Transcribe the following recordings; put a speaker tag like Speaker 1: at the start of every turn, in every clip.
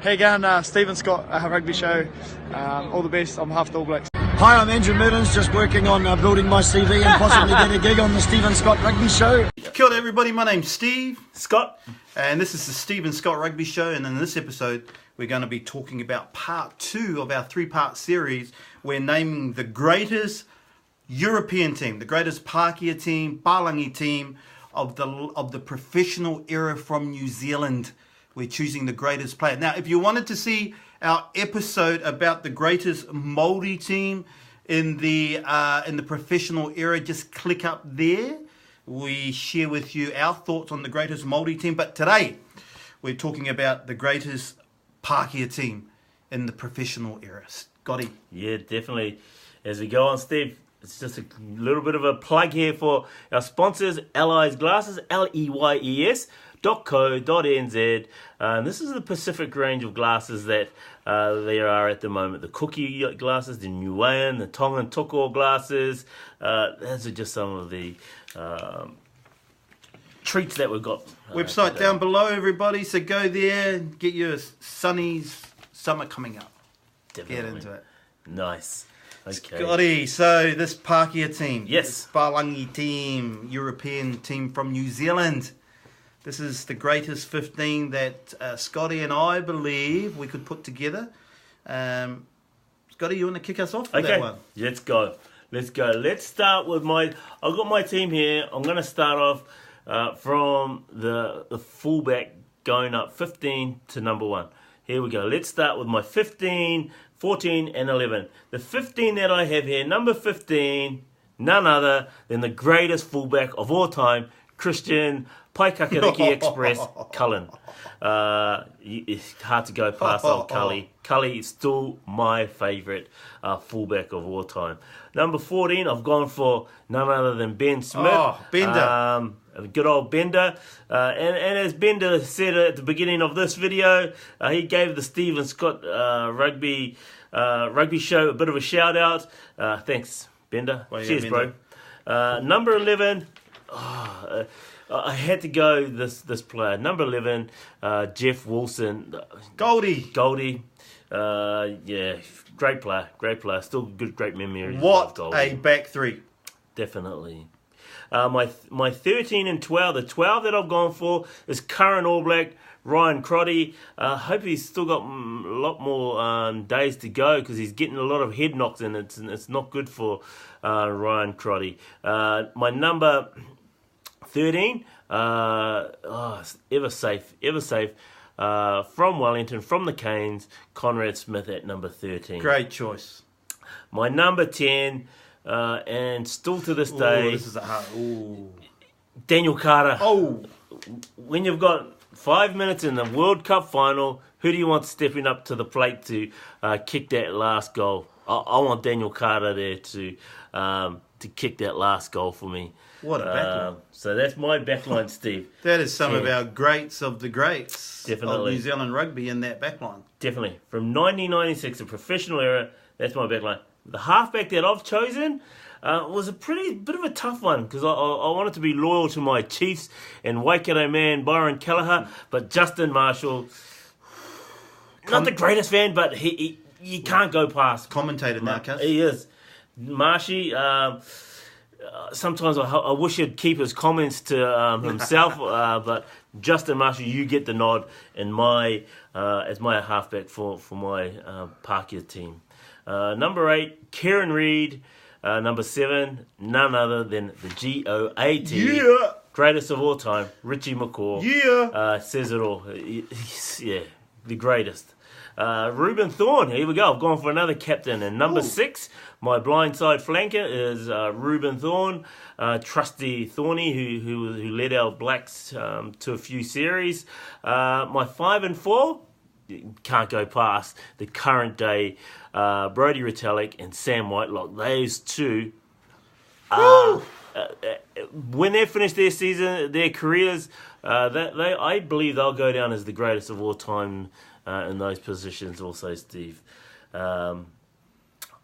Speaker 1: Hey again, Stephen Scott, Rugby Show. All the best on behalf of the All Blacks.
Speaker 2: Hi, I'm Andrew Mertens, just working on building my CV and possibly get a gig on the Stephen Scott Rugby Show.
Speaker 3: Kia ora everybody, my name's Steve
Speaker 4: Scott.
Speaker 3: and this is the Stephen Scott Rugby Show, and in this episode we're going to be talking about part 2 of our 3-part series. We're naming the greatest European team, the greatest Pakeha team, Palangi team of the professional era from New Zealand. We're choosing the greatest player. Now, if you wanted to see our episode about the greatest Maori team in the professional era, just click up there. We share with you our thoughts on the greatest Maori team. But today, we're talking about the greatest Pakeha team in the professional era. Scotty.
Speaker 4: Yeah, definitely. As we go on, Steve, it's just a little bit of a plug here for our sponsors, Allies Glasses, LEYES.co.nz. This is the Pacific range of glasses that there are at the moment. The cookie glasses, the Niuean, the Tongan Toko glasses. Those are just some of the treats that we've got.
Speaker 3: Website down below, everybody. So go there, get your sunnies. Summer coming up.
Speaker 4: Definitely.
Speaker 3: Get into it.
Speaker 4: Nice. Okay.
Speaker 3: Scotty, so this Pakeha team,
Speaker 4: Yes.
Speaker 3: this Palangi team, European team from New Zealand. This is the greatest 15 that Scotty and I believe we could put together. Scotty, you want to kick us off with that one?
Speaker 4: Let's go. Let's start with I've got my team here. I'm going to start off from the fullback going up 15 to number 1. Here we go. Let's start with my 15, 14 and 11. The 15 that I have here, number 15, none other than the greatest fullback of all time, Christian Paikakariki Express Cullen. It's hard to go past old Cully. Cully is still my favourite fullback of all time. Number 14, I've gone for none other than Ben Smith.
Speaker 3: Oh, Bender.
Speaker 4: Good old Bender. And as Bender said at the beginning of this video, he gave the Stephen Scott Rugby Show a bit of a shout out. Thanks, Bender. Cheers,
Speaker 3: Bender.
Speaker 4: bro. Number 11. I had to go this player. Number 11, Jeff Wilson. Goldie. Yeah, great player. Still great memory.
Speaker 3: What a back three.
Speaker 4: Definitely. My 13 and 12, the 12 that I've gone for is current All Black, Ryan Crotty. Hope he's still got a lot more days to go because he's getting a lot of head knocks and it's not good for Ryan Crotty. My number 13, ever safe, from Wellington, from the Canes, Conrad Smith at number 13.
Speaker 3: Great choice.
Speaker 4: My number 10, and still to this day,
Speaker 3: This is a hard.
Speaker 4: Daniel Carter.
Speaker 3: Oh,
Speaker 4: When you've got 5 minutes in the World Cup final, who do you want stepping up to the plate to kick that last goal? I want Daniel Carter there to kick that last goal for me.
Speaker 3: What a backline.
Speaker 4: So that's my backline, Steve.
Speaker 3: That is some of our greats of the greats
Speaker 4: Definitely.
Speaker 3: of New Zealand rugby in that backline.
Speaker 4: Definitely. From 1996, the professional era, that's my backline. The halfback that I've chosen was a bit of a tough one because I wanted to be loyal to my Chiefs and Waikato man Byron Kelleher, but Justin Marshall, not the greatest fan, but he you can't go past.
Speaker 3: Commentator now, cuz.
Speaker 4: He is. Marshy, sometimes I wish he'd keep his comments to himself, but Justin Marshall, you get the nod in as my halfback for my Pakeha team. Number 8, Kieran Reid. Number 7, none other than the GOAT.
Speaker 3: Yeah.
Speaker 4: Greatest of all time, Richie McCaw.
Speaker 3: Yeah.
Speaker 4: Says it all. Yeah, the greatest. Reuben Thorne, here we go. I've gone for another captain. And number 6, my blindside flanker is Reuben Thorne, trusty Thorny, who led our Blacks to a few series. My 5 and 4, can't go past the current day Brodie Retallick and Sam Whitelock. Those two, when they finish their season, their careers, I believe they'll go down as the greatest of all time in those positions. Also, Steve,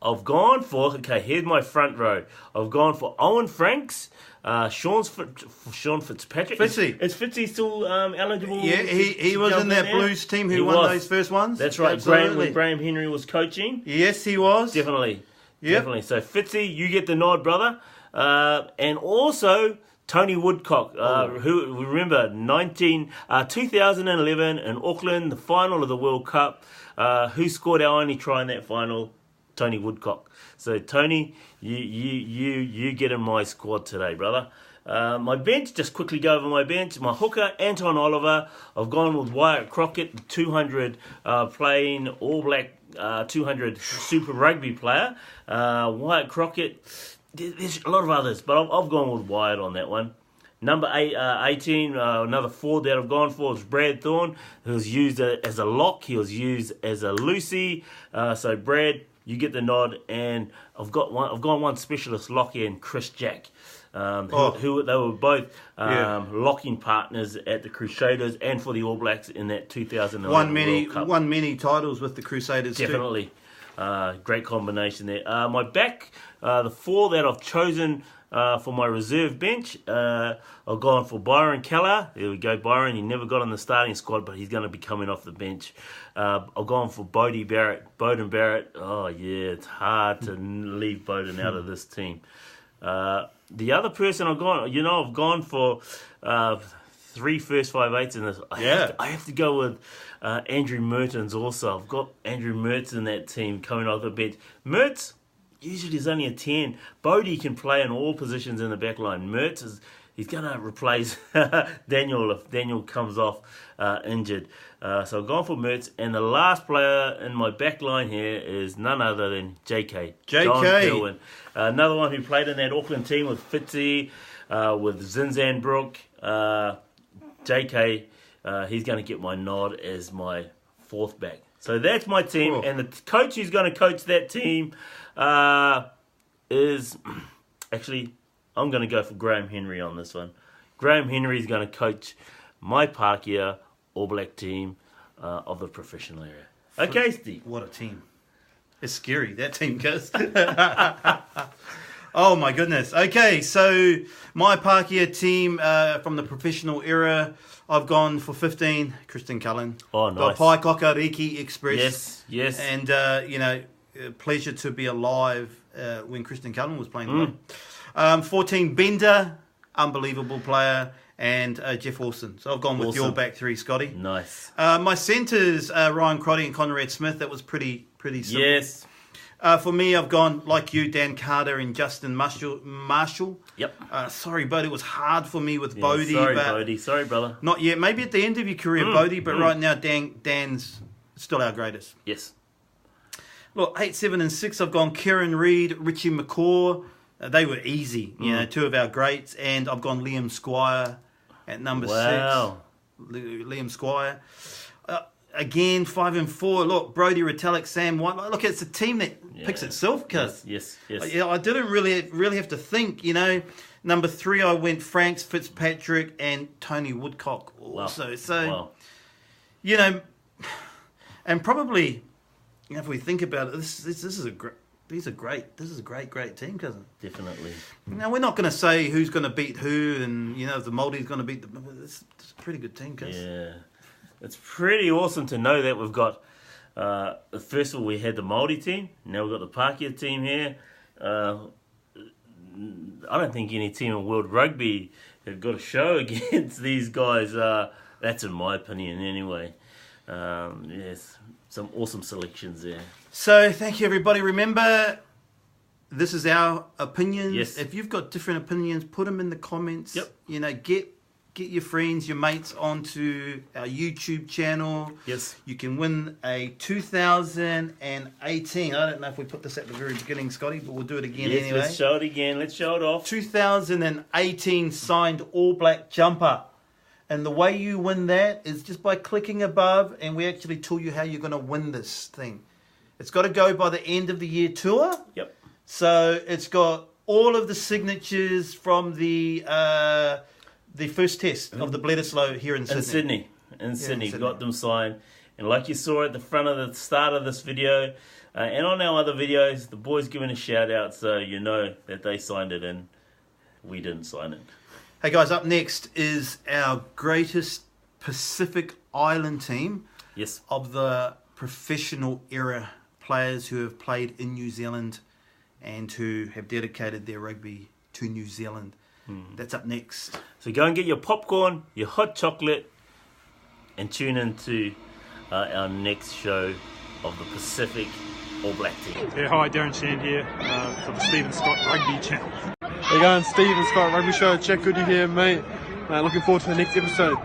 Speaker 4: I've gone for, okay, here's my front row. I've gone for Owen Franks, Sean Fitzpatrick.
Speaker 3: Fitzy.
Speaker 4: Is Fitzy still eligible?
Speaker 3: Yeah, he
Speaker 4: to
Speaker 3: was
Speaker 4: jump
Speaker 3: in that
Speaker 4: there?
Speaker 3: Blues team
Speaker 4: He
Speaker 3: who won
Speaker 4: was.
Speaker 3: those first ones.
Speaker 4: That's right,
Speaker 3: Absolutely.
Speaker 4: when Graham Henry was coaching.
Speaker 3: Yes, he was.
Speaker 4: Definitely.
Speaker 3: Yep.
Speaker 4: Definitely. So, Fitzy, you get the nod, brother. And also, Tony Woodcock, who, remember, 2011 in Auckland, the final of the World Cup. Who scored our only try in that final? Tony Woodcock. So, Tony, you get in my squad today, brother. My bench, just quickly go over my bench. My hooker, Anton Oliver. I've gone with Wyatt Crockett, 200 playing All Black 200 Super Rugby player. Wyatt Crockett. There's a lot of others, but I've gone with Wyatt on that one. Number 18, another forward that I've gone for is Brad Thorne, who was used as a lock. He was used as a loosey. So Brad, you get the nod, and I've gone one specialist lock here in Chris Jack. Who they were both locking partners at the Crusaders and for the All Blacks in that 2011 World Cup.
Speaker 3: Won many titles with the Crusaders.
Speaker 4: Definitely. Great combination there. My back, the four that I've chosen for my reserve bench, I've gone for Byron Keller. There we go, Byron. He never got on the starting squad, but he's going to be coming off the bench. I've gone for Bowden Barrett. Oh, yeah, it's hard to leave Bowden out of this team. The other person I've gone for 3 first 5/8 in this. I have to go with Andrew Mertens also. I've got Andrew Mertens in that team coming off the bench. Mertz usually is only a 10. Bodie can play in all positions in the back line. He's going to replace Daniel if Daniel comes off injured. So I've gone for Mertz. And the last player in my back line here is none other than JK. John Kirwan. Another one who played in that Auckland team with Fitzy, with Zinzan Brook. JK, he's going to get my nod as my fourth back. So that's my team.
Speaker 3: Cool.
Speaker 4: And the coach who's going to coach that team is... Actually, I'm going to go for Graham Henry on this one. Graham Henry is going to coach my Pakeha All Black team of the professional area. Okay, Steve.
Speaker 3: What a team. It's scary, that team, cuz. Oh, my goodness. Okay, so my Pakeha team from the professional era, I've gone for 15, Kristen Cullen.
Speaker 4: Oh, nice.
Speaker 3: The Paikaka Riki Express.
Speaker 4: Yes.
Speaker 3: And, pleasure to be alive when Kristen Cullen was playing. 14, Bender, unbelievable player. And Jeff Wilson. So I've gone with your back three, Scotty.
Speaker 4: Nice.
Speaker 3: My centres, Ryan Crotty and Conrad Smith. That was pretty simple.
Speaker 4: Yes.
Speaker 3: For me, I've gone, like you, Dan Carter and Justin Marshall.
Speaker 4: Yep.
Speaker 3: Sorry, Bodie. It was hard for me with Bodie.
Speaker 4: Bodie. Sorry, brother.
Speaker 3: Not yet. Maybe at the end of your career, Bodie. But right now, Dan's still our greatest.
Speaker 4: Yes.
Speaker 3: Look, 8, 7, and 6, I've gone Kieran Reid, Richie McCaw. They were easy. Two of our greats. And I've gone Liam Squire at number 6. Liam Squire. Again, 5 and 4. Look, Brodie Retallick, Sam White. Look, it's a team that picks itself, cuz.
Speaker 4: Yes.
Speaker 3: I didn't really have to think, Number 3, I went Franks, Fitzpatrick, and Tony Woodcock also.
Speaker 4: Wow.
Speaker 3: And probably, if we think about it, this is a great. This is a great team, cousin.
Speaker 4: Definitely.
Speaker 3: Now, we're not going to say who's going to beat who and, if the Māori's going to beat the... It's a pretty good team, cousin.
Speaker 4: Yeah. It's pretty awesome to know that we've got... first of all, we had the Māori team. Now we've got the Pakeha team here. I don't think any team in World Rugby have got a show against these guys. That's in my opinion, anyway. Yes, some awesome selections there.
Speaker 3: So, thank you, everybody. Remember, this is our opinions.
Speaker 4: Yes.
Speaker 3: If you've got different opinions, put them in the comments.
Speaker 4: Yep.
Speaker 3: Get your friends, your mates onto our YouTube channel.
Speaker 4: Yes.
Speaker 3: You can win a 2018. I don't know if we put this at the very beginning, Scotty, but we'll do it again anyway.
Speaker 4: Let's show it again. Let's show it off.
Speaker 3: 2018 signed All Black jumper. And the way you win that is just by clicking above, and we actually tell you how you're going to win this thing. It's got to go by the end of the year tour.
Speaker 4: Yep.
Speaker 3: So it's got all of the signatures from the first test of the Bledisloe here in Sydney.
Speaker 4: In Sydney. Got them signed. And like you saw at the front of the start of this video, and on our other videos, the boys giving a shout out, so you know that they signed it in. We didn't sign it.
Speaker 3: Hey guys, up next is our greatest Pacific Island team.
Speaker 4: Yes.
Speaker 3: Of the professional era players who have played in New Zealand and who have dedicated their rugby to New Zealand. That's up next.
Speaker 4: So go and get your popcorn, your hot chocolate, and tune into our next show of the Pacific All Black team.
Speaker 5: Yeah, hi, Darren Shand here for the Stephen Scott Rugby channel.
Speaker 1: How you going, Steve and Scott Rugby Show? Jack, good to hear, mate. Looking forward to the next episode.